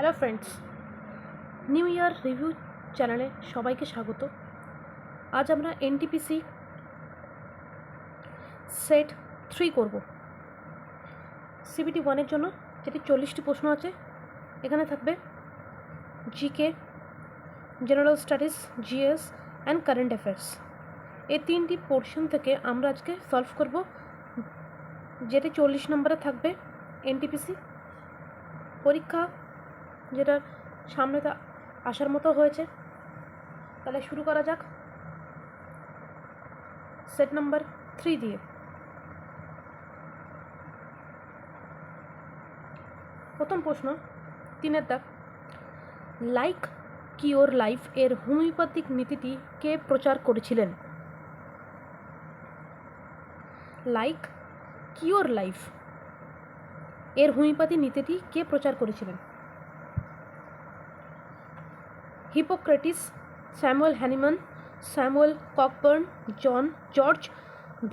Hello friends, new year review চ্যানেলে সবাইকে স্বাগত। আজ আমরা এনটিপিসি সেট 3 করব। সিবিটি 1-এর জন্য যেটি 40টি প্রশ্ন আছে। এখানে থাকবে GK, general studies, GS and current affairs. এই 3টি পোর্শন থেকে আমরা আজকে সলভ করব, যেটি 40 নম্বরে থাকবে। এনটিপিসি পরীক্ষা যেটা সামনে আসার মতো হয়েছে। তাহলে শুরু করা যাক সেট নাম্বার 3 দিয়ে। প্রথম প্রশ্ন 3-এর দাগ, লাইক কিওর লাইফ এর হোমিওপ্যাথিক নীতিটি কে প্রচার করেছিলেন? লাইক কিওর লাইফ এর হোমিওপ্যাথি নীতিটি কে প্রচার করেছিলেন? Hippocrates, Samuel Hahnemann, Samuel Cockburn, George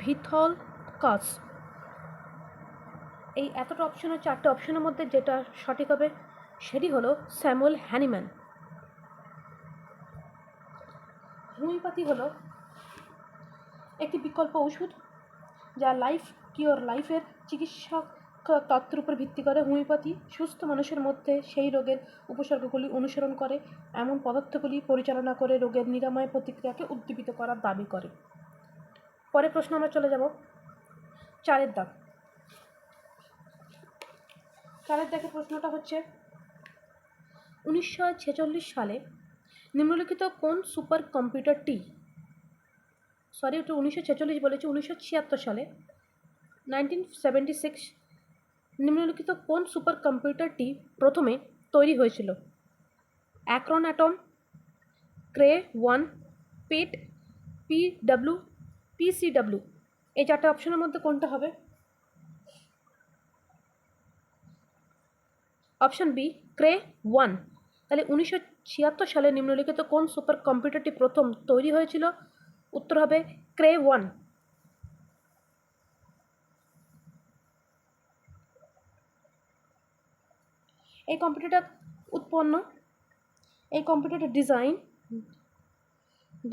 Vithoulkas. এই এতটা অপশনের 4টে অপশনের মধ্যে যেটা সঠিক হবে সেটি হলো স্যামুয়েল হ্যানিম্যান। হোমিওপ্যাথি হলো একটি বিকল্প ওষুধ যা লাইফ কিওর লাইফের চিকিৎসক তত্ত্বের উপর ভিত্তি করে। হোমিওপ্যাথি সুস্থ মানুষের মধ্যে সেই রোগের উপসর্গগুলি অনুসরণ করে এমন পদার্থগুলি পরিচালনা করে রোগের নিরাময় প্রতিক্রিয়াকে উদ্দীপিত করার দাবি করে। পরের প্রশ্ন আমরা চলে যাব 4-এর দাগ। 4-এর দাগের প্রশ্নটা হচ্ছে, 1946 সালে নিম্নলিখিত কোন সুপার কম্পিউটারটি, 1946 বলেছে, 1976 সালে 1976 নিম্নলিখিত কোন সুপার কম্পিউটারটি প্রথমে তৈরি হয়েছিল? Acorn Atom, Cray 1, PET, PCW. এই 4টে অপশনের মধ্যে কোনটা হবে? Option B, Cray 1। তাহলে 1976 সালে নিম্নলিখিত কোন সুপার কম্পিউটারটি প্রথম তৈরি হয়েছিল? উত্তর হবে ক্রে 1। এই কম্পিউটারটা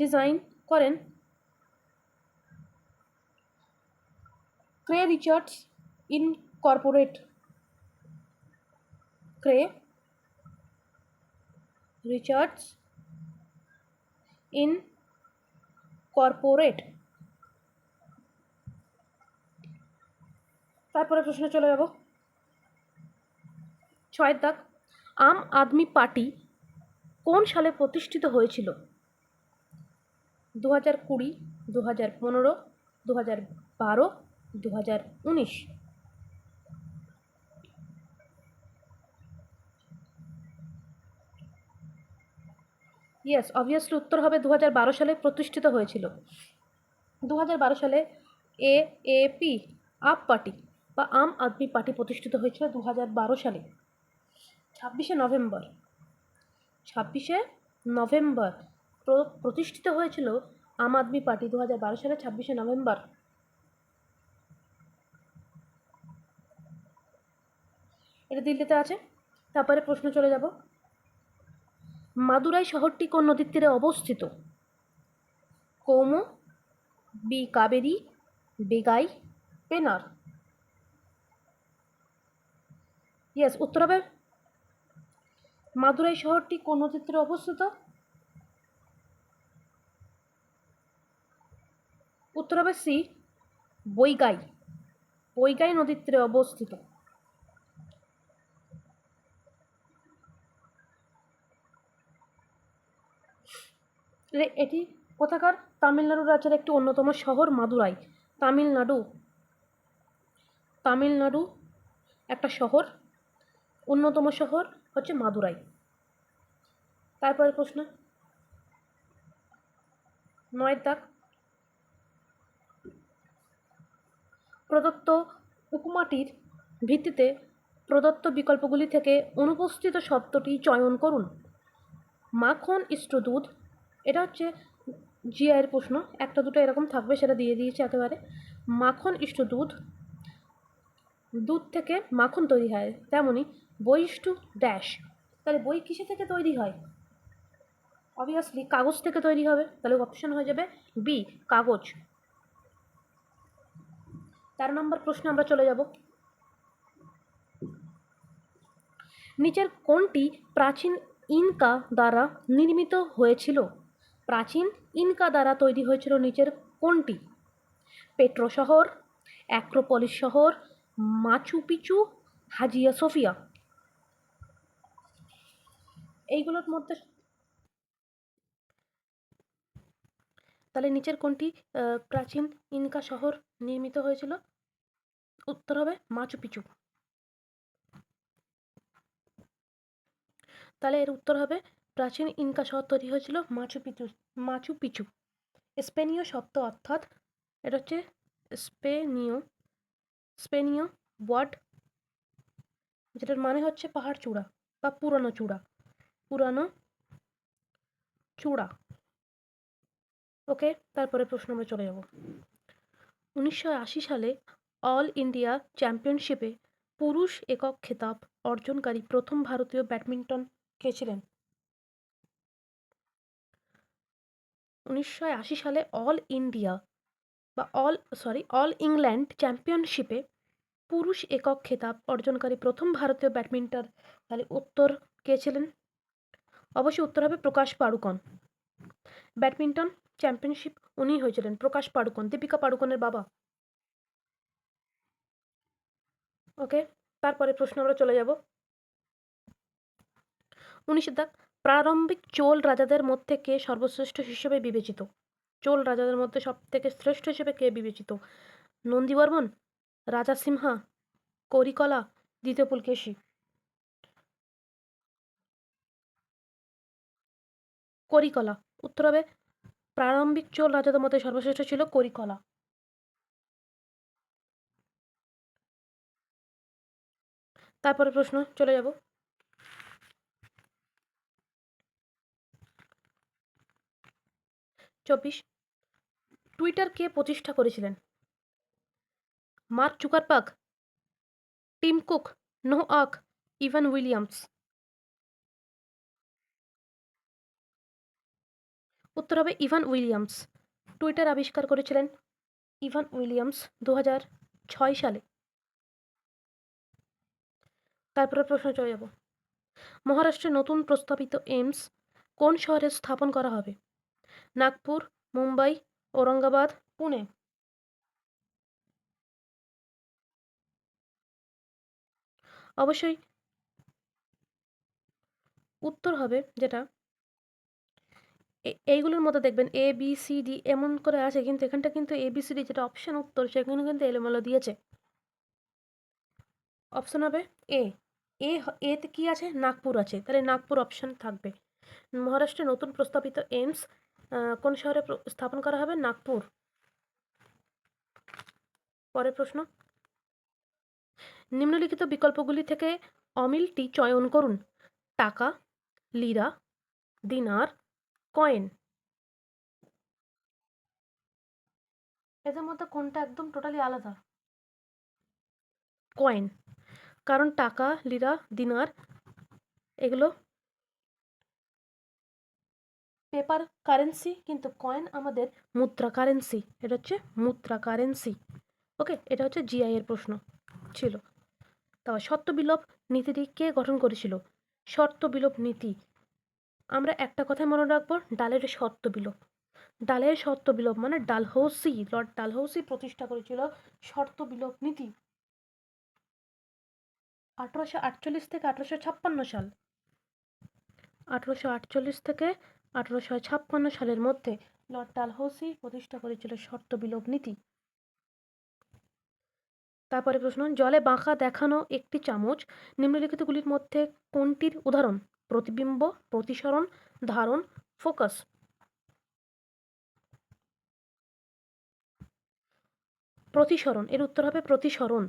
ডিজাইন করেন Cray Richards incorporate. Cray Richards incorporate. তারপরে প্রশ্নে চলে যাব 6-এর দাগ, আম আদমি পার্টি কোন সালে প্রতিষ্ঠিত হয়েছিল? 2020, 2015, 2012, 2019। ইয়েস, অবভিয়াসলি উত্তর হবে 2012 সালে প্রতিষ্ঠিত হয়েছিল। 2012 সালে এএপি আপ পার্টি বা আম আদমি পার্টি প্রতিষ্ঠিত হয়েছিল 2012 সালে 26শে নভেম্বর প্রতিষ্ঠিত হয়েছিল আম আদমি পার্টি 2012 সালে 26শে নভেম্বর। এটা দিল্লিতে আছে। তারপরে প্রশ্ন চলে যাব, মাদুরাই শহরটি কোন নদীর তীরে অবস্থিত? কৌমু, বি কাবেরী, বেগাই, পেনার। ইয়েস, উত্তর হবে মাদুরাই শহরটি কোন নদীর তীরে অবস্থিত? উত্তর হবে সি, বৈগাই নদীর তীরে অবস্থিত। এটি কোথাকার? তামিলনাড়ু রাজ্যের একটি অন্যতম শহর মাদুরাই। তামিলনাড়ু একটা শহর, অন্যতম শহর হচ্ছে মাদুরাই। তারপরে প্রশ্ন 9-এর দাগ, প্রদত্ত উপমাটির ভিত্তিতে প্রদত্ত বিকল্পগুলি থেকে অনুপস্থিত শব্দটি চয়ন করুন। মাখন ইষ্ট দুধ, এটা হচ্ছে জিআইয়ের প্রশ্ন, একটা দুটো এরকম থাকবে, সেটা দিয়ে দিয়েছে একেবারে। মাখন ইষ্ট দুধ থেকে মাখন তৈরি হয়, তেমনি বৈষ্টু ড্যাশ। তাহলে বই কিসে থেকে তৈরি হয়? অবভিয়াসলি কাগজ থেকে তৈরি হবে, তাহলে অপশন হয়ে যাবে বি, কাগজ। 13 নম্বর প্রশ্নে আমরা চলে যাব। নিচের কোনটি প্রাচীন ইনকা দ্বারা নির্মিত হয়েছিল? প্রাচীন ইনকা দ্বারা তৈরি হয়েছিল নিচের কোনটি? পেট্রো শহর, অ্যাক্রোপলিস শহর, মাচু পিচু, হাজিয়া সোফিয়া। এইগুলোর মধ্যে তাহলে নিচের কোনটি প্রাচীন ইনকা শহর নির্মিত হয়েছিল? উত্তর হবে মাচু পিচু। তাহলে এর উত্তর হবে প্রাচীন ইনকা শহর তৈরি হয়েছিল মাচু পিচু। মাচু পিচু স্পেনীয় শব্দ, অর্থাৎ এটা হচ্ছে স্পেনীয় ওয়ার্ড, যেটার মানে হচ্ছে পাহাড় চূড়া বা পুরানো চূড়া। ওকে, তারপরে প্রশ্ন আমরা চলে যাব। 1980 সালে অল ইন্ডিয়া চ্যাম্পিয়নশিপে পুরুষ একক খেতাব অর্জনকারী প্রথম ভারতীয় ব্যাডমিন্টন কে ছিলেন? 1980 সালে অল ইংল্যান্ড চ্যাম্পিয়নশিপে পুরুষ একক খেতাব অর্জনকারী প্রথম ভারতীয় ব্যাডমিন্টন, তাহলে উত্তর কে ছিলেন? অবশ্যই উত্তর হবে প্রকাশ পাড়ুকন। ব্যাডমিন্টন চ্যাম্পিয়নশিপ উনিই হয়েছিলেন, প্রকাশ পাড়ুকন, দীপিকা পাড়ুকনের বাবা। ওকে, তারপরে প্রশ্ন আমরা চলে যাব। 19 শতক প্রারম্ভিক চোল রাজাদের মধ্যে কে সর্বশ্রেষ্ঠ হিসেবে বিবেচিত? চোল রাজাদের মধ্যে সব থেকে শ্রেষ্ঠ হিসেবে কে বিবেচিত? নন্দীবর্মন, রাজা সিংহা, করিকলা, দ্বিতীয় পুলকেশী। করিকলা। উত্তর হবে প্রারম্ভিক চোল রাজাদের মধ্যে সর্বশ্রেষ্ঠ ছিল করিকলা। তারপরে প্রশ্ন চলে যাব। 24 টুইটার কে প্রতিষ্ঠা করেছিলেন? Mark Zuckerberg, Tim Cook, Noah আক, ইভান উইলিয়ামস। উত্তর হবে ইভান উইলিয়ামস। টুইটার আবিষ্কার করেছিলেন ইভান উইলিয়ামস 2006 সালে। তারপরে প্রশ্ন চলে যাব। মহারাষ্ট্রে নতুন প্রস্তাবিত এইমস কোন শহরে স্থাপন করা হবে? নাগপুর, মুম্বাই, ঔরঙ্গাবাদ, পুনে। অবশ্যই উত্তর হবে যেটা এইগুলোর মধ্যে দেখবেন এ বি সি ডি এমন করে আছে, কিন্তু এখানটা কিন্তু এ বি সি ডি যেটা অপশন উত্তর সেখানে কিন্তু এলোমেলো দিয়েছে। অপশন হবে এ। এতে কি আছে? নাগপুর আছে, তাহলে নাগপুর অপশন থাকবে। মহারাষ্ট্রে নতুন প্রস্তাবিত এইমস কোন শহরে স্থাপন করা হবে? নাগপুর। পরের প্রশ্ন, নিম্নলিখিত বিকল্পগুলি থেকে অমিলটি চয়ন করুন। টাকা, লিরা, দিনার, কয়েন। এদের মধ্যে কোনটা একদম টোটালি আলাদা? কয়েন। কারণ টাকা, লিরা, দিনার এগুলো পেপার কারেন্সি, কিন্তু কয়েন আমাদের মুদ্রা কারেন্সি। এটা হচ্ছে মুদ্রা কারেন্সি। ওকে, এটা হচ্ছে জিআই এর প্রশ্ন ছিল। তারপর শর্ত বিলোপ নীতিটি কে গঠন করেছিল? শর্ত বিলোপ নীতি আমরা একটা কথাই মনে রাখবো, ডালের শর্ত বিলোপ। ডালের শর্ত বিলোপ মানে লর্ড ডালহৌসি প্রতিষ্ঠা করেছিল শর্ত বিলোপ নীতি 1848 থেকে 1856 সাল। 1848 থেকে 1856 সালের মধ্যে লর্ড ডালহৌসি প্রতিষ্ঠা করেছিল শর্ত বিলোপ নীতি। তারপরে প্রশ্ন, জলে বাঁকা দেখানো একটি চামচ নিম্নলিখিতগুলির মধ্যে কোনটির উদাহরণ? প্রতিবিম্ব, প্রতিসরণ, ধারণ, ফোকাস। প্রতিসরণ। এর উত্তর হবে প্রতিসরণ।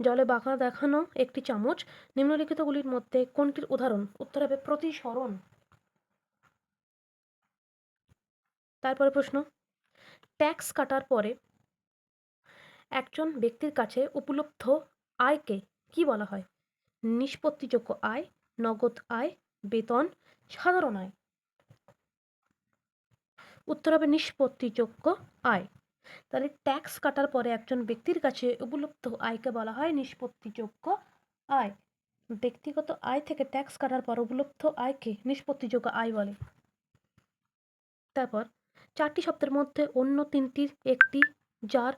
জলে বাঁকা দেখানো একটি চামচ নিম্নলিখিতগুলির মধ্যে কোনটির উদাহরণ? উত্তর হবে প্রতিসরণ। তারপরে প্রশ্ন, ট্যাক্স কাটার পরে একজন ব্যক্তির কাছে উপলব্ধ আয়কে কি বলা হয়? নিষ্পত্তিযোগ্য আয়, নগদ আয়, বেতন, সাধারণ আয়। উত্তর হবে নিষ্পত্তিযোগ্য আয়। তাহলে ট্যাক্স কাটার পরে একজন ব্যক্তির কাছে উপলব্ধ আয়কে বলা হয় নিষ্পত্তিযোগ্য আয়। ব্যক্তিগত আয় থেকে ট্যাক্স কাটার পর উপলব্ধ আয়কে নিষ্পত্তিযোগ্য আয় বলে। তারপর 4টি শব্দের মধ্যে অন্য 3টির একটি, যার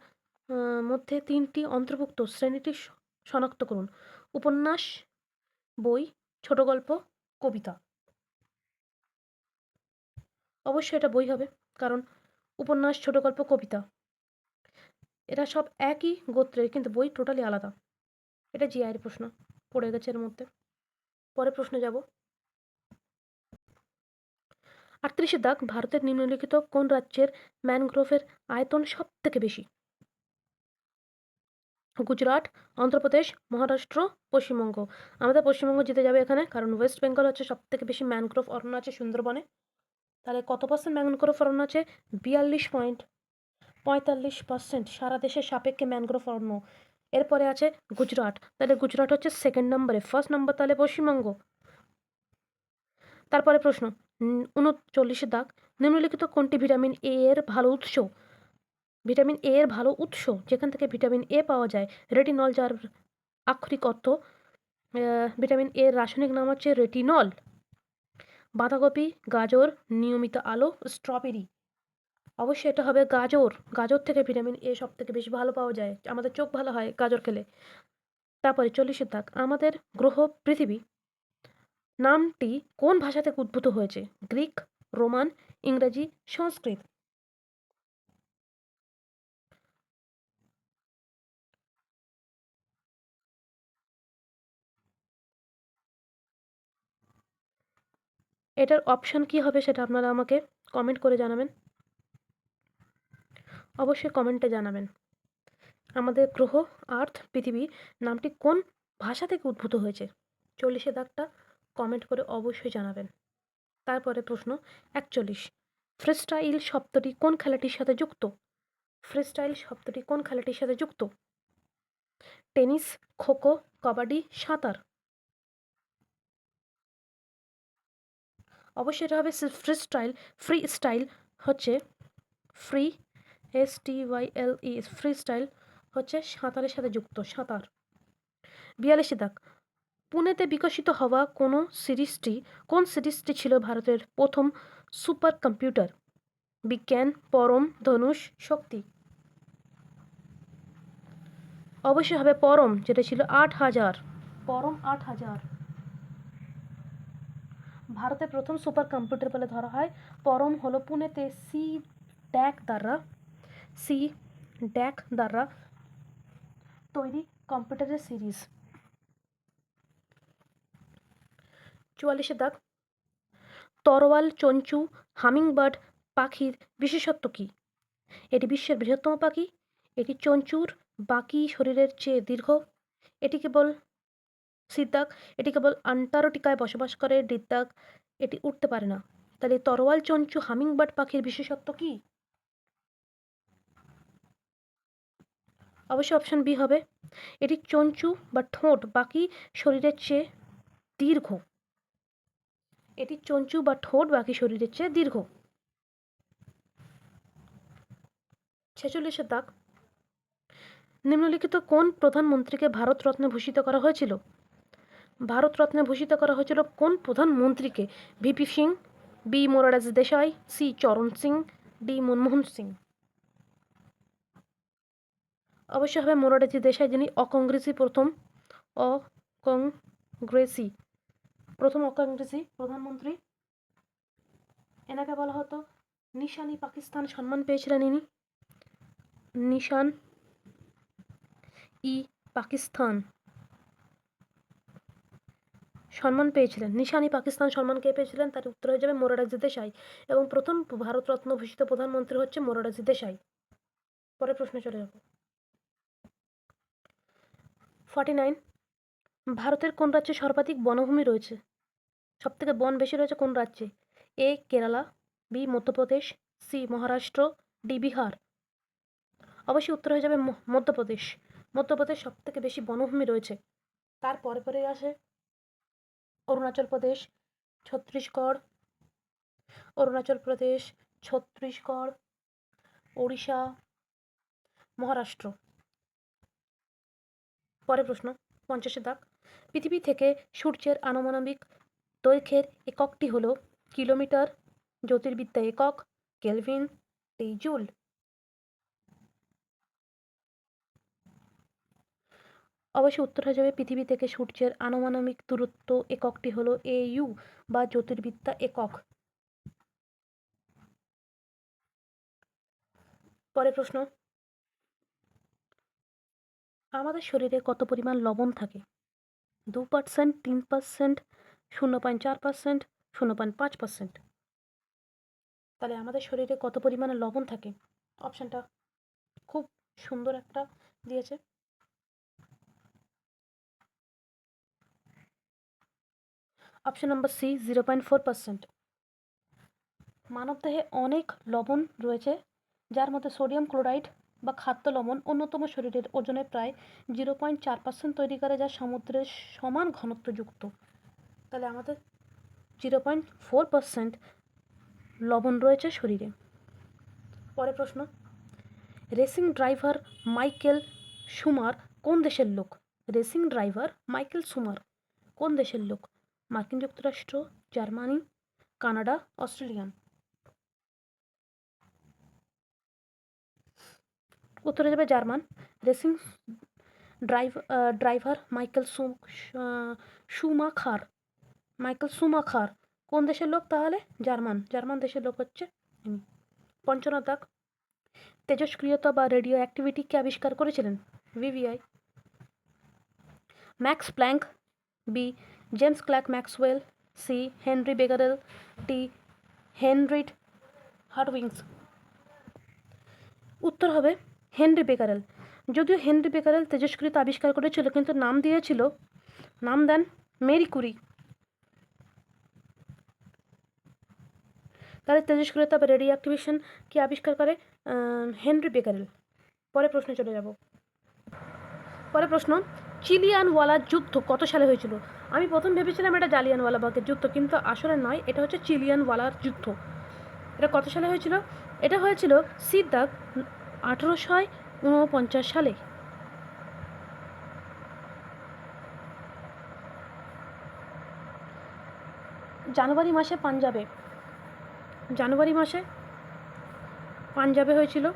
মধ্যে 3টি অন্তর্ভুক্ত শ্রেণীটি শনাক্ত করুন। উপন্যাস, বই, ছোট গল্প, কবিতা। অবশ্যই এটা বই হবে, কারণ উপন্যাস, ছোট গল্প, কবিতা এরা সব একই গোত্রের, কিন্তু বই টোটালি আলাদা। এটা জিআইয়ের প্রশ্ন পড়ে গেছে এর মধ্যে। পরের প্রশ্নে যাব। 38 দাগ, ভারতের নিম্নলিখিত কোন রাজ্যের ম্যানগ্রোভের আয়তন সব থেকে বেশি? গুজরাট, অন্ধ্রপ্রদেশ, মহারাষ্ট্র, পশ্চিমবঙ্গ। আমাদের পশ্চিমবঙ্গ জিতে যাবে এখানে, কারণ ওয়েস্ট বেঙ্গল হচ্ছে সব থেকে বেশি ম্যানগ্রোভ অরণ্য আছে সুন্দরবনে। তাহলে কত পার্সেন্ট ম্যানগ্রোভ অরণ্য আছে? 42.45% সারা দেশের সাপেক্ষে ম্যানগ্রোভ অরণ্য। এরপরে আছে গুজরাট, তাহলে গুজরাট হচ্ছে সেকেন্ড নম্বরে, ফার্স্ট নম্বর তাহলে পশ্চিমবঙ্গ। তারপরে প্রশ্ন 39 দাগ, নিম্নলিখিত কোনটি ভিটামিন এ এর ভালো উৎস? ভিটামিন এ এর ভালো উৎস যেখান থেকে ভিটামিন এ পাওয়া যায়, রেটিনল, যার আক্ষরিক অর্থ ভিটামিন এর রাসায়নিক নাম হচ্ছে রেটিনল। বাঁধাকপি, গাজর, নিয়মিত আলো, স্ট্রবেরি। অবশ্যই এটা হবে গাজর। গাজর থেকে ভিটামিন এ সব থেকে বেশি ভালো পাওয়া যায়, আমাদের চোখ ভালো হয় গাজর খেলে। তারপরে 40 দাগ, আমাদের গ্রহ পৃথিবী নামটি কোন ভাষা থেকে উদ্ভূত হয়েছে? গ্রিক, রোমান, ইংরেজি, সংস্কৃত। এটার অপশন কি হবে সেটা আপনারা আমাকে কমেন্ট করে জানাবেন, অবশ্যই কমেন্টে জানাবেন। আমাদের গ্রহ আর্থ পৃথিবী নামটি কোন ভাষা থেকে উদ্ভূত হয়েছে? 40 দাগটা কমেন্ট করে অবশ্যই জানাবেন। তারপরে প্রশ্ন 41, ফ্রিস্টাইল শব্দটি কোন খেলাটির সাথে যুক্ত? ফ্রিস্টাইল শব্দটি কোন খেলাটির সাথে যুক্ত? টেনিস, খোখো, কবাডি, সাঁতার। অবশ্যই এটা হবে ফ্রিস্টাইল। ফ্রি স্টাইল হচ্ছে ফ্রি, STYLE, ফ্রি স্টাইল হচ্ছে সাঁতারের সাথে যুক্ত, সাঁতার। 42 দাগ, পুনেতে বিকশিত হওয়া কোন সিরিজটি ছিল ভারতের প্রথম সুপার কম্পিউটার? বিজ্ঞান, পরম, ধনুষ, শক্তি। অবশ্যই হবে পরম, যেটা ছিল 8000, পরম 8000। ভারতের প্রথম সুপার কম্পিউটার বলে ধরা হয় পরম, হলো পুনেতে সি ড্যাক দ্বারা তৈরি কম্পিউটারের সিরিজ। 44 দাগ, তরোয়াল চঞ্চু হামিংবার্ড পাখির বিশেষত্ব কি? এটি বিশ্বের বৃহত্তম পাখি, এটি চঞ্চুর বাকি শরীরের চেয়ে দীর্ঘ, এটি কেবল সিদ্দাক, এটি কেবল আন্টার্কটিকায় বসবাস করে, ডিদ্দাক, এটি উঠতে পারে না। তাহলে তরোয়াল চঞ্চু হামিংবার্ড পাখির বিশেষত্ব কি? অবশ্যই অপশন বি হবে, এটি চঞ্চু বা ঠোঁট বাকি শরীরের চেয়ে দীর্ঘ। এটি চঞ্চু বা ঠোঁট বাকি শরীরের চেয়ে দীর্ঘ। 46 দাগ, নিম্নলিখিত কোন প্রধানমন্ত্রীকে ভারতরত্নে ভূষিত করা হয়েছিল? ভারতরত্নে ভূষিত করা হয়েছিল কোন প্রধানমন্ত্রীকে? VP Singh, B Morarji Desai, C Charan Singh, D Manmohan Singh. অবশ্যই হবে মোরারজি দেশাই, যিনি অকংগ্রেসি প্রধানমন্ত্রী। এনাকে বলা হতো নিশান ই পাকিস্তান সম্মান পেয়েছিলেন ইনি, নিশান ই পাকিস্তান সম্মান পেয়েছিলেন। নিশান ই পাকিস্তান সম্মান কে পেয়েছিলেন? তার উত্তর হয়ে যাবে মোরারজি দেশাই, এবং প্রথম ভারতরত্ন ভূষিত প্রধানমন্ত্রী হচ্ছে মোরারজি দেশাই। পরের প্রশ্নে চলে যাব। 49, ভারতের কোন রাজ্যে সর্বাধিক বনভূমি রয়েছে? সব থেকে বন বেশি রয়েছে কোন রাজ্যে? A Kerala, B Madhya Pradesh, C Maharashtra, D Bihar. অবশ্যই উত্তর হয়ে যাবে মধ্যপ্রদেশ। মধ্যপ্রদেশ সব থেকে বেশি বনভূমি রয়েছে। তারপরে পরে আসে অরুণাচল প্রদেশ, ছত্তিশগড়, অরুণাচল প্রদেশ, ছত্তিশগড়, ওড়িশা, মহারাষ্ট্র। পরের প্রশ্ন 50-এর দাগ। পৃথিবী থেকে সূর্যের আনুমানিক দৈর্ঘ্যের এককটি হলো কিলোমিটার, জ্যোতির্বিদ্যা একক, কেলভিন, জুল। অবশ্যই উত্তর হয়ে যাবে পৃথিবী থেকে সূর্যের আনুমানিক দূরত্ব এককটি হলো AU বা জ্যোতির্বিদ্যা একক। পরের প্রশ্ন, আমাদের শরীরে কত পরিমাণ লবণ থাকে? 2%, 3%, 0.4%, 0.5%। তাহলে আমাদের শরীরে কত পরিমাণে লবণ থাকে? অপশানটা খুব সুন্দর একটা দিয়েছে। Option number C 0.4%। মানবদেহে অনেক লবণ রয়েছে, যার মধ্যে সোডিয়াম ক্লোরাইড বা খাদ্য লবণ অন্যতম। শরীরের ওজনের প্রায় 0.4% তৈরি করে, যা সমুদ্রের সমান ঘনত্বযুক্ত। তাহলে আমাদের 0.4% লবণ রয়েছে শরীরে। পরের প্রশ্ন, রেসিং ড্রাইভার মাইকেল শুমার কোন দেশের লোক? রেসিং ড্রাইভার মাইকেল শুমার কোন দেশের লোক? মার্কিন যুক্তরাষ্ট্র, জার্মানি, কানাডা, অস্ট্রেলিয়ান। উত্তরে যাবে German. Racing driver Michael Schumacher কোন দেশের লোক? তাহলে জার্মান দেশের লোক হচ্ছে ইনি। 55 দাগ। তেজস্ক্রিয়তা বা রেডিও অ্যাক্টিভিটি কে আবিষ্কার করেছিলেন? VVI। Max Planck, B James Clerk Maxwell, C Henri Becquerel, D Henriette Hartwings. উত্তর হবে হেনরি বেকারেল। যদিও হেনরি বেকারেল তেজস্ক্রিয়তা আবিষ্কার করেছিল, কিন্তু নাম দেন মেরি কুরি। তাহলে তেজস্ক্রিয়তা বা রেডিও অ্যাক্টিভেশন কি আবিষ্কার করে? Henry Becquerel. পরের প্রশ্নে চলে যাব। পরের প্রশ্ন, চিলিয়ানওয়ালার যুদ্ধ কত সালে হয়েছিল? আমি প্রথম ভেবেছিলাম এটা জালিয়ানওয়ালাবাগের যুদ্ধ, কিন্তু আসলে নয়, এটা হচ্ছে চিলিয়ানওয়ালার যুদ্ধ। এটা কত সালে হয়েছিল? এটা হয়েছিল সিদ্ধাক 1849 সালে। জানুয়ারি মাসে পাঞ্জাবে হয়েছিল।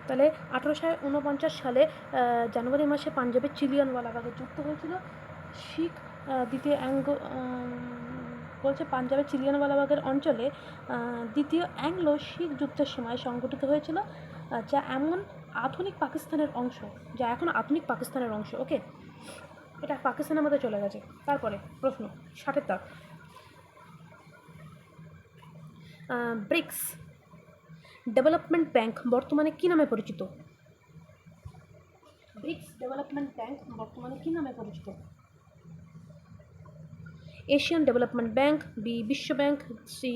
তাহলে 1849 সালে জানুয়ারি মাসে পাঞ্জাবের চিলিয়ানওয়ালাবাগের যুদ্ধ হয়েছিল। শিখ দ্বিতীয় বলছে পাঞ্জাবের চিলিয়ানওয়ালাবাগের অঞ্চলে দ্বিতীয় অ্যাংলো শিখ যুদ্ধের সময় সংগঠিত হয়েছিল, যা এখন আধুনিক পাকিস্তানের অংশ। ওকে, এটা পাকিস্তানের মধ্যে চলে গেছে। তারপরে প্রশ্ন 60-এর দাগ। ব্রিক্স ডেভেলপমেন্ট ব্যাংক বর্তমানে কি নামে পরিচিত? ব্রিক্স ডেভেলপমেন্ট ব্যাংক বর্তমানে কি নামে পরিচিত? এশিয়ান ডেভেলপমেন্ট ব্যাংক, বি বিশ্ব bank, C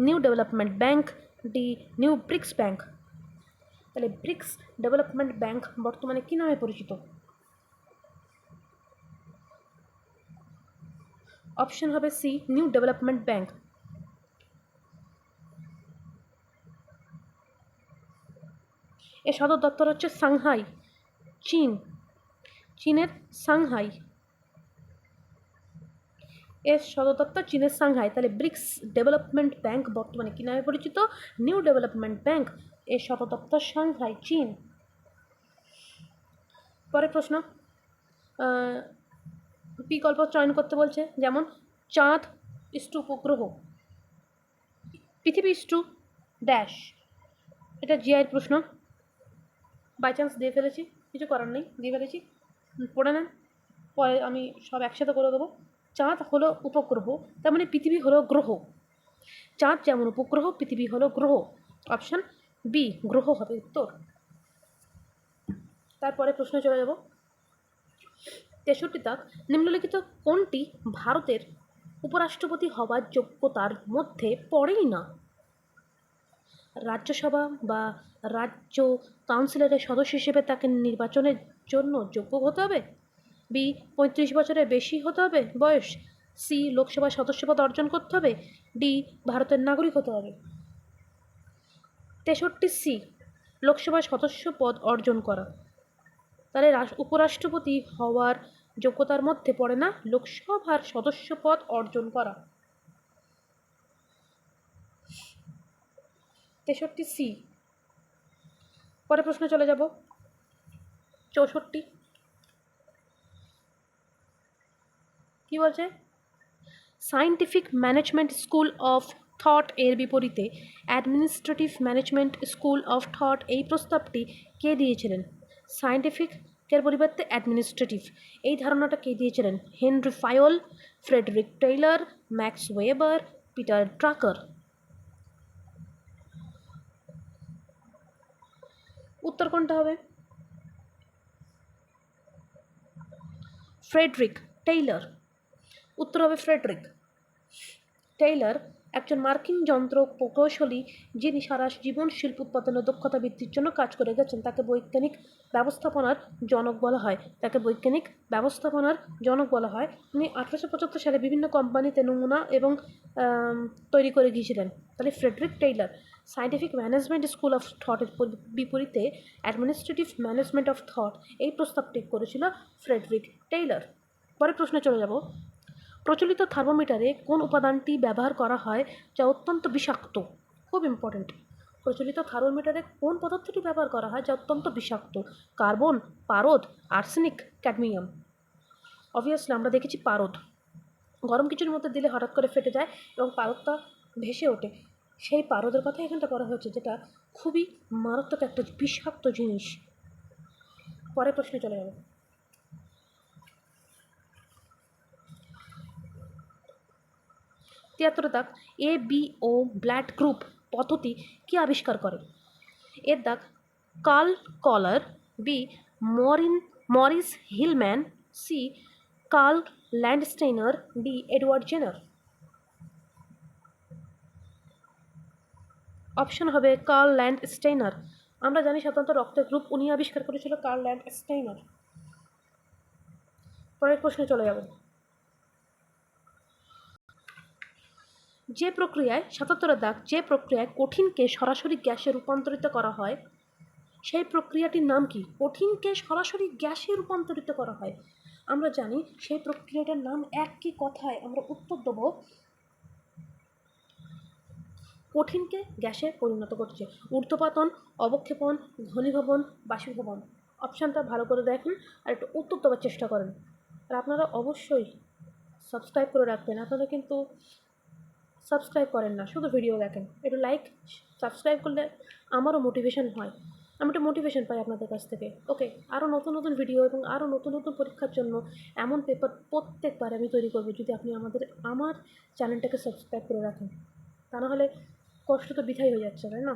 New Development Bank, D New BRICS Bank. তাহলে ব্রিক্স ডেভেলপমেন্ট ব্যাংক বর্তমানে কি নামে পরিচিত? অপশন হবে সি নিউ ডেভেলপমেন্ট ব্যাংক। এর সদর দপ্তর হচ্ছে সাংহাই, চীনের সাংহাই। এর সদর দপ্তর চীনের সাংহাই। তাহলে ব্রিক্স ডেভেলপমেন্ট ব্যাংক বর্তমানে কি নামে পরিচিত? New Development bank. এর সদর দপ্তর সাংহাই, চীন। পরের প্রশ্ন, বিকল্প চয়ন করতে বলছে, যেমন চাঁদ ইস্টু উপগ্রহ, পৃথিবী ইস্টু ড্যাশ। এটা জিআইয়ের প্রশ্ন, বাই চান্স দিয়ে ফেলেছি, কিছু করার নেই, দিয়ে ফেলেছি, পড়ে নেন, পরে আমি সব একসাথে করে দেবো। চাঁদ হলো উপগ্রহ, তার মানে পৃথিবী হলো গ্রহ। চাঁদ যেমন উপগ্রহ, পৃথিবী হলো গ্রহ। অপশান বি গ্রহ হবে উত্তর। তারপরে প্রশ্নে চলে যাব। 63 দাগ। নিম্নলিখিত কোনটি ভারতের উপরাষ্ট্রপতি হওয়ার যোগ্যতার মধ্যে পড়েই না? রাজ্যসভা বা রাজ্য কাউন্সিলের সদস্য হিসেবে তাকে নির্বাচনের জন্য যোগ্য হতে হবে, বি 35 বছরের বেশি হতে হবে বয়স, সি লোকসভার সদস্যপদ অর্জন করতে হবে, ডি ভারতের নাগরিক হতে হবে। 63 লোকসভার সদস্য পদ অর্জন করা। তাহলে উপরাষ্ট্রপতি হওয়ার যোগ্যতার মধ্যে পড়ে না লোকসভার সদস্য পদ অর্জন করা। 63 পরে প্রশ্ন চলে যাব 64। কি বলছে? Scientific management school of thought এর বিপরীতে administrative management school of thought এই প্রস্তাবটি কে দিয়েছিলেন? সায়েন্টিফিক এর পরিবর্তে অ্যাডমিনিস্ট্রেটিভ এই ধারণাটা কে দিয়েছিলেন? Henri Fayol, Frederick Taylor, Max Weber, Peter Drucker. উত্তর কোনটা হবে? Frederick Taylor. উত্তর হবে ফ্রেডরিক টেইলর একজন মার্কিন যন্ত্র প্রকৌশলী যিনি সারা জীবন শিল্প উৎপাদনের দক্ষতা বৃদ্ধির জন্য কাজ করে গেছেন। তাকে বৈজ্ঞানিক ব্যবস্থাপনার জনক বলা হয়। উনি 1875 সালে বিভিন্ন কোম্পানিতে নমুনা এবং তৈরি করে গিয়েছিলেন। তাহলে Frederick Taylor. Scientific management school of থটের বিপরীতে অ্যাডমিনিস্ট্রেটিভ ম্যানেজমেন্ট অফ থট এই প্রস্তাবটি করেছিল ফ্রেডরিক টেইলর। পরের প্রশ্নে চলে যাব। প্রচলিত থার্মোমিটারে কোন উপাদানটি ব্যবহার করা হয় যা অত্যন্ত বিষাক্ত? খুব ইম্পর্টেন্ট। প্রচলিত থার্মোমিটারে কোন পদার্থটি ব্যবহার করা হয় যা অত্যন্ত বিষাক্ত? কার্বন, পারদ, আর্সেনিক, ক্যাডমিয়াম। অবভিয়াসলি আমরা দেখেছি পারদ। গরম কিছুর মধ্যে দিলে হঠাৎ করে ফেটে যায় এবং পারদটা ভেসে ওঠে। সেই পারদের কথা এখানটা করা হয়েছে, যেটা খুবই মারাত্মক একটা বিষাক্ত জিনিস। পরের প্রশ্নে চলে যাবে। 73 দাগ ABO ব্লাড গ্রুপ পদ্ধতি কি আবিষ্কার করে? এর দাগ Karl Koller, B Maurice Hilleman, C Karl Landsteiner, D Edward Jenner. Option হবে কার্ল ল্যান্ডস্টেইনার। আমরা জানি সাধারণত রক্তের গ্রুপ উনি আবিষ্কার করেছিল কার্ল ল্যান্ডস্টেইনার। পরের প্রশ্নে চলে যাব। যে প্রক্রিয়ায় 77 দাগ যে প্রক্রিয়ায় কঠিনকে সরাসরি গ্যাসে রূপান্তরিত করা হয় সেই প্রক্রিয়াটির নাম কি? কঠিনকে সরাসরি গ্যাসে রূপান্তরিত করা হয়, আমরা জানি সেই প্রক্রিয়াটার নাম একই কথায় আমরা উত্তর দেব কঠিনকে গ্যাসে পরিণত করছে। ঊর্ধ্বপাতন, অবক্ষেপণ, ঘনীভবন, বাষ্পীভবন। অপশানটা ভালো করে দেখেন আর একটু উত্তর দেওয়ার চেষ্টা করেন। আর আপনারা অবশ্যই সাবস্ক্রাইব করে রাখবেন। আপনারা কিন্তু সাবস্ক্রাইব করেন না, শুধু ভিডিও দেখেন। একটু লাইক সাবস্ক্রাইব করলে আমারও মোটিভেশন হয়, আমি একটু মোটিভেশন পাই আপনাদের কাছ থেকে। ওকে, আরও নতুন নতুন ভিডিও এবং আরও নতুন নতুন পরীক্ষার জন্য এমন পেপার প্রত্যেকবার আমি তৈরি করবো যদি আপনি আমার চ্যানেলটাকে সাবস্ক্রাইব করে রাখেন। তা নাহলে কষ্ট তো বৃথাই হয়ে যাচ্ছে, তাই না?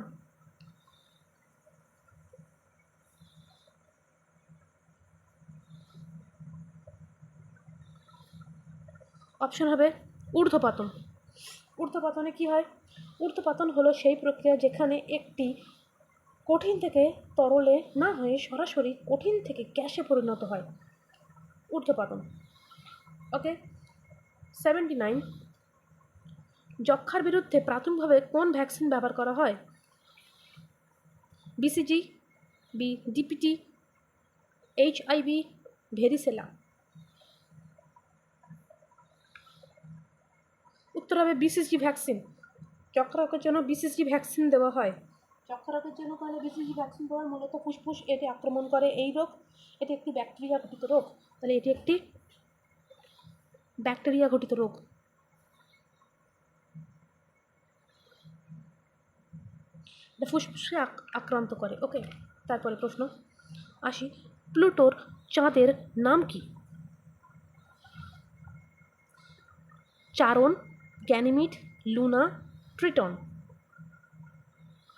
অপশন হবে ঊর্ধ্বপাতন। ঊর্ধ্বপাতনে কি হয়? ঊর্ধ্বপাতন হলো সেই প্রক্রিয়া যেখানে একটি কঠিন থেকে তরলে না হয়ে সরাসরি কঠিন থেকে গ্যাসে পরিণত হয়, ঊর্ধ্বপাতন। ওকে। 79 যক্ষ্মার বিরুদ্ধে প্রাথমিকভাবে কোন ভ্যাকসিন ব্যবহার করা হয়? BCG, B DPT, HIV, varicella. উত্তর হবে BCG ভ্যাকসিন। যক্ষ্মা রোগের জন্য BCG ভ্যাকসিন দেওয়া হয়। যক্ষ্মা রোগের জন্য তাহলে BCG ভ্যাকসিন দেওয়ার মূলত ফুসফুস এটি আক্রমণ করে এই রোগ। এটি একটি ব্যাকটেরিয়া ঘটিত রোগ। তাহলে এটি একটি ব্যাকটেরিয়া ঘটিত রোগ। ফুসফুসে আক্রান্ত করে। ওকে, তারপরে প্রশ্ন আসি। প্লুটোর চাঁদের নাম কি? চারণ, গ্যানিমিড, লুনা, ট্রিটন।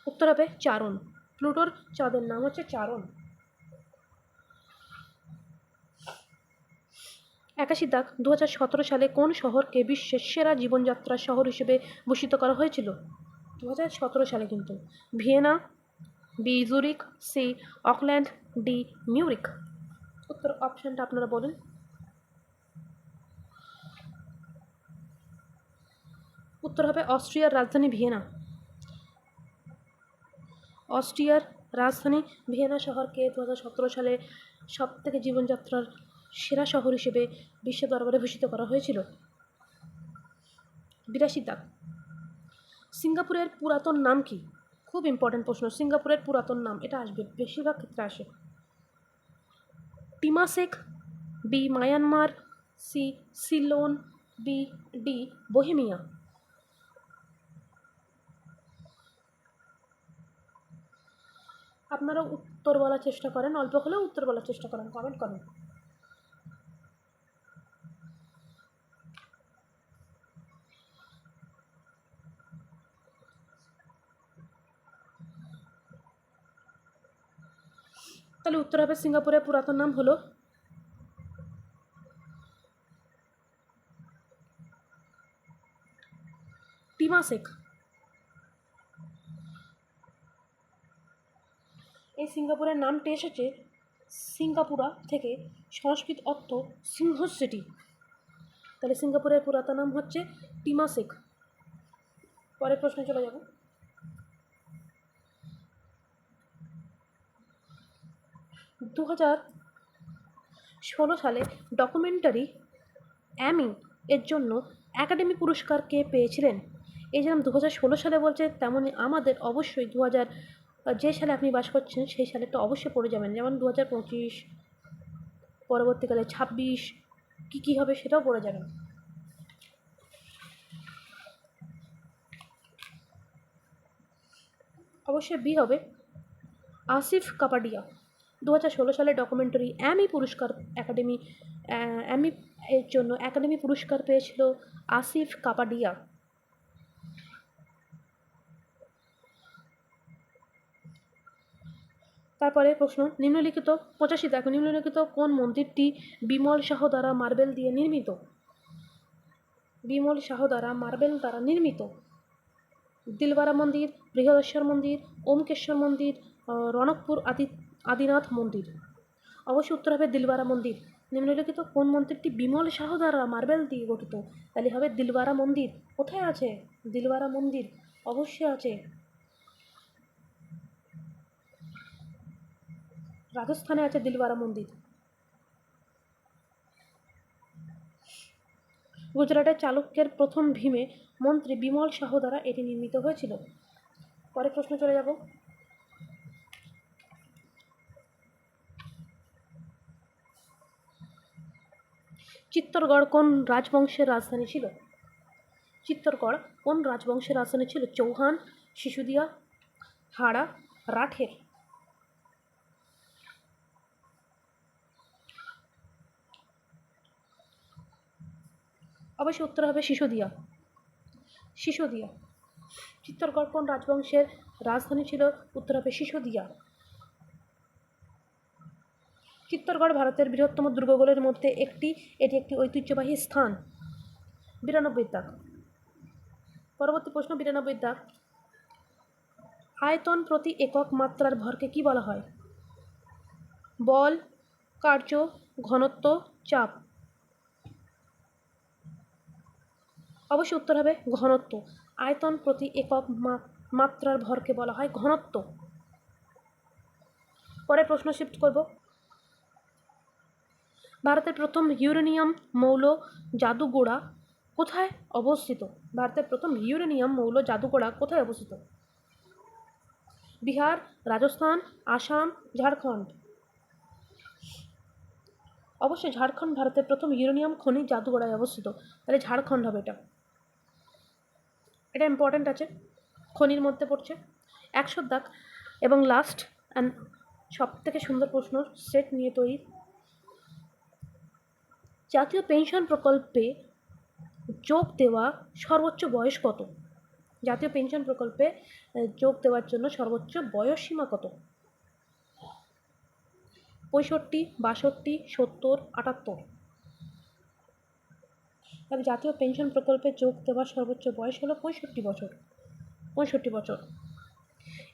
উত্তর হবে চারণ। প্লুটোর চাঁদের নাম হচ্ছে চারণ। 81 দাগ 2017 সালে কোন শহরকে বিশ্বের সেরা জীবনযাত্রার শহর হিসেবে ভূষিত করা হয়েছিল? 2017 সালে কিন্তু। Vienna, B Zurich, C Auckland, D মিউরিক। উত্তর অপশানটা আপনারা বলেন। উত্তর হবে অস্ট্রিয়ার রাজধানী ভিয়েনা। অস্ট্রিয়ার রাজধানী ভিয়েনা শহরকে 2017 সালে সবথেকে জীবনযাত্রার সেরা শহর হিসেবে বিশ্ব দরবারে ভূষিত করা হয়েছিল। 82 দাগ। সিঙ্গাপুরের পুরাতন নাম কি? খুব ইম্পর্টেন্ট প্রশ্ন। সিঙ্গাপুরের পুরাতন নাম, এটা আসবে, বেশিরভাগ ক্ষেত্রে আসে। Temasek, B Myanmar, C Ceylon, D Bohemia. আপনারা উত্তর বলার চেষ্টা করেন, অল্প হলেও উত্তর বলার চেষ্টা করেন, কমেন্ট করেন। তাহলে উত্তর হবে সিঙ্গাপুরের পুরাতন নাম হলো টিমাসেক। এই সিঙ্গাপুরের নামটি এসেছে সিঙ্গাপুরা থেকে, সংস্কৃত অর্থ সিংহ সিটি। তাহলে সিঙ্গাপুরের পুরাতন নাম হচ্ছে টিমাসেক। পরের প্রশ্নে চলে যাব। দু 2016 সালে ডকুমেন্টারি অ্যামি এর জন্য একাডেমি পুরস্কার কে পেয়েছিলেন? এই যেমন 2016 সালে বলছে, তেমনই আমাদের অবশ্যই যে সালে আপনি বাস করছেন সেই সালেরটা অবশ্যই পড়ে যাবেন। যেমন 2025, পরবর্তীকালে 26 কী হবে সেটাও পড়ে যাবেন। অবশ্যই বি হবে আসিফ কাপাডিয়া। 2016 সালে ডকুমেন্টারি অ্যামি এর জন্য একাডেমি পুরস্কার পেয়েছিল আসিফ কাপাডিয়া। তারপরে প্রশ্ন, নিম্নলিখিত 85 দেখো, নিম্নলিখিত কোন মন্দিরটি বিমল শাহ দ্বারা মার্বেল দিয়ে নির্মিত? বিমল শাহ দ্বারা মার্বেল দ্বারা নির্মিত। দিলবারা মন্দির, বৃহদেশ্বর মন্দির, ওমকেশ্বর মন্দির, রনকপুর আদিনাথ মন্দির। অবশ্যই উত্তর হবে দিলবারা মন্দির। নিম্নলিখিত কোন মন্দিরটি বিমল শাহ দ্বারা মার্বেল দিয়ে গঠিত? তাহলে হবে দিলবারা মন্দির। কোথায় আছে দিলবারা মন্দির? অবশ্যই আছে, রাজস্থানে আছে দিলবারা মন্দির। গুজরাটের চালুক্যের প্রথম ভীমে মন্ত্রী বিমল শাহ দ্বারা এটি নির্মিত হয়েছিল। পরের প্রশ্ন চলে যাব। চিত্তরগড় কোন রাজবংশের রাজধানী ছিল? চিত্তরগড় কোন রাজবংশের রাজধানী ছিল? চৌহান, সিসুদিয়া, হাড়া, রাঠের। অবশ্যই উত্তর হবে সিসুদিয়া। সিসুদিয়া। চিত্তরগড় কোন রাজবংশের রাজধানী ছিল? উত্তর হবে সিসুদিয়া। চিত্তরগড় ভারতের বৃহত্তম দুর্গগুলোর মধ্যে একটি, এটি একটি ঐতিহ্যবাহী স্থান। 92 দাগ। পরবর্তী প্রশ্ন 92 দাগ। আয়তন প্রতি একক মাত্রার ভরকে কি বলা হয়? বল, কার্য, ঘনত্ব, চাপ। অবশ্যই উত্তর হবে ঘনত্ব। আয়তন প্রতি একক মাত্রার ভরকে বলা হয় ঘনত্ব। পরে প্রশ্ন শিফট করব। ভারতের প্রথম ইউরেনিয়াম মৌল জাদুঘোড়া কোথায় অবস্থিত? ভারতের প্রথম ইউরেনিয়াম মৌল জাদুঘোড়া কোথায় অবস্থিত? বিহার, রাজস্থান, আসাম, ঝাড়খণ্ড। অবশ্যই ঝাড়খণ্ড ভারতের প্রথম ইউরেনিয়াম খনি জাদুঘোড়ায় অবস্থিত। তাহলে ঝাড়খণ্ড হবে এটা। এটা ইম্পর্ট্যান্ট আছে, খনির মধ্যে পড়ছে। 100 দাগ এবং লাস্ট অ্যান্ড সবথেকে সুন্দর প্রশ্ন সেট নিয়ে তৈরি। জাতীয় পেনশন প্রকল্পে যোগ দেওয়া সর্বোচ্চ বয়স কত? জাতীয় পেনশন প্রকল্পে যোগ দেওয়ার জন্য সর্বোচ্চ বয়স সীমা কত? 65, 62, 70, 78। তাহলে জাতীয় পেনশন প্রকল্পে যোগ দেওয়ার সর্বোচ্চ বয়স হলো 65 বছর। 65 বছর।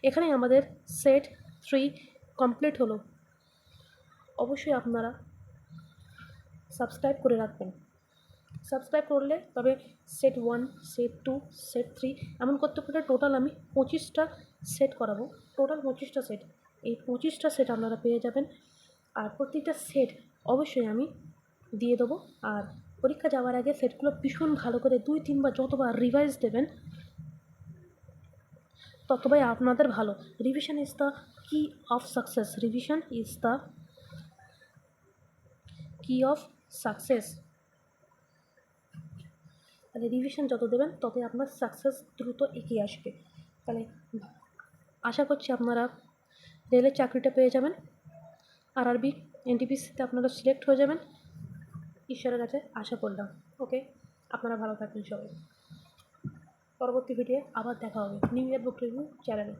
এখানেই আমাদের সেট 3 কমপ্লিট হলো। অবশ্যই আপনারা সাবস্ক্রাইব করে রাখবেন। সাবস্ক্রাইব করলে তবে সেট 1, সেট 2, সেট 3 এমন করতে করতে টোটাল আমি 25টা সেট করাবো। টোটাল 25টা সেট। এই 25টা সেট আপনারা পেয়ে যাবেন। আর প্রত্যেকটা সেট অবশ্যই আমি দিয়ে দেবো। আর পরীক্ষা যাওয়ার আগে সেটগুলো ভীষণ ভালো করে 2-3 বার যতবার রিভাইজ দেবেন ততবাই আপনাদের ভালো। রিভিশন ইজ দ্য কি of success. Revision is the কি অফ সাকসেস। তাহলে রিভিশন যত দেবেন ততই আপনার সাকসেস দ্রুত এগিয়ে আসবে। তাহলে আশা করছি আপনারা রেলের চাকরিটা পেয়ে যাবেন। আরআরবি এনটিপিসিতে আপনারা সিলেক্ট হয়ে যাবেন, ঈশ্বরের কাছে আশা করলাম। ওকে, আপনারা ভালো থাকবেন সবাই। পরবর্তী ভিডিও আবার দেখা হবে নিউ ইয়ার বুক রিভিউ চ্যানেলে।